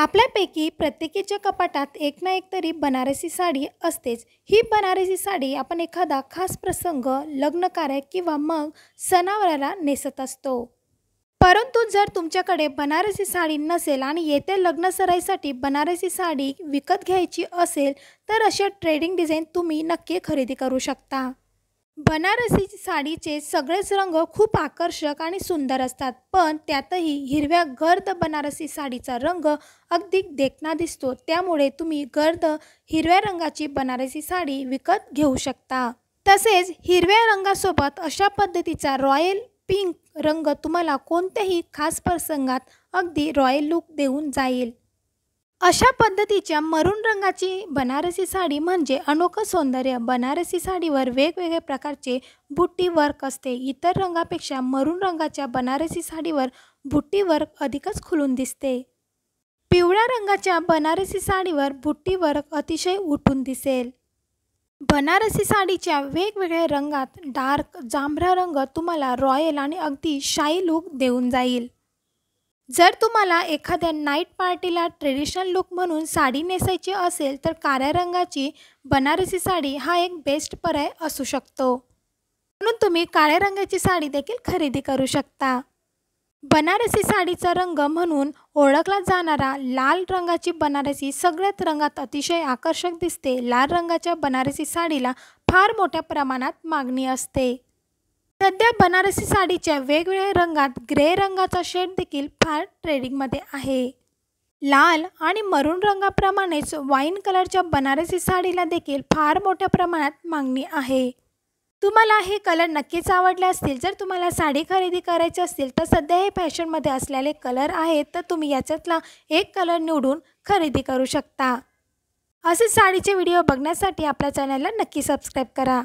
आपल्यापैकी प्रत्येकीच्या कपाटात एक ना एक तरी बनारसी साडी असतेच। ही बनारसी साडी आपण एखादा खास प्रसंग, लग्न कार्य किंवा मग सणावाराला नेसत असतो। परंतु जर तुमच्याकडे बनारसी साडी नसेल आणि येत्या लग्न सराईसाठी बनारसी साडी विकत घ्यायची असेल तर अशा ट्रेडिंग डिझाईन तुम्ही नक्की खरेदी करू शकता। बनारसी साडीचे सगळेच रंग खूप आकर्षक आणि सुंदर असतात, पण त्यातही हिरव्या गर्द बनारसी साडीचा रंग अगदी देखणा दिसतो। त्यामुळे तुम्ही गर्द हिरव्या रंगाची बनारसी साडी विकत घेऊ शकता। तसेच हिरव्या रंगासोबत अशा पद्धतीचा रॉयल पिंक रंग तुम्हाला कोणत्याही खास प्रसंगात अगदी रॉयल लुक देऊन जाईल। अशा पद्धतीच्या मरून रंगाची बनारसी साडी म्हणजे अनोखं सौंदर्य। बनारसी साडीवर वेगवेगळ्या प्रकारचे बुट्टी वर्क असते। इतर रंगापेक्षा मरून रंगाच्या बनारसी साडीवर बुट्टी वर्क अधिकच खुलून दिसते। पिवळ्या रंगाच्या बनारसी साडीवर बुट्टी वर्क अतिशय उठून दिसेल। बनारसी साडीच्या वेगवेगळ्या रंगात डार्क जांभळा रंग तुम्हाला रॉयल आणि अगदी शाही लुक देऊन जाईल। जर तुम्हाला एखाद्या नाईट पार्टीला ट्रेडिशनल लुक म्हणून साडी नेसायची असेल तर काळ्या रंगाची बनारसी साडी हा एक बेस्ट पर्याय असू शकतो। म्हणून तुम्ही काळ्या रंगाची साडी देखील खरेदी करू शकता। बनारसी साडीचा रंग म्हणून ओळखला जाणारा लाल रंगाची बनारसी सगळ्याच रंगात अतिशय आकर्षक दिसते। लाल रंगाच्या बनारसी साडीला फार मोठ्या प्रमाणात मागणी असते। सध्या बनारसी साडीच्या वेगवेगळ्या रंगात ग्रे रंगाचा शेड देखील फार ट्रेडिंगमध्ये आहे। लाल आणि मरून रंगाप्रमाणेच वाईन कलरच्या बनारसी साडीला देखील फार मोठ्या प्रमाणात मागणी आहे। तुम्हाला हे कलर नक्कीच आवडले असतील। जर तुम्हाला साडी खरेदी करायची असतील तर सध्या हे फॅशनमध्ये असलेले कलर आहेत, तर तुम्ही याच्यातला एक कलर निवडून खरेदी करू शकता। असे साडीचे व्हिडिओ बघण्यासाठी आपल्या चॅनलला नक्की सबस्क्राईब करा।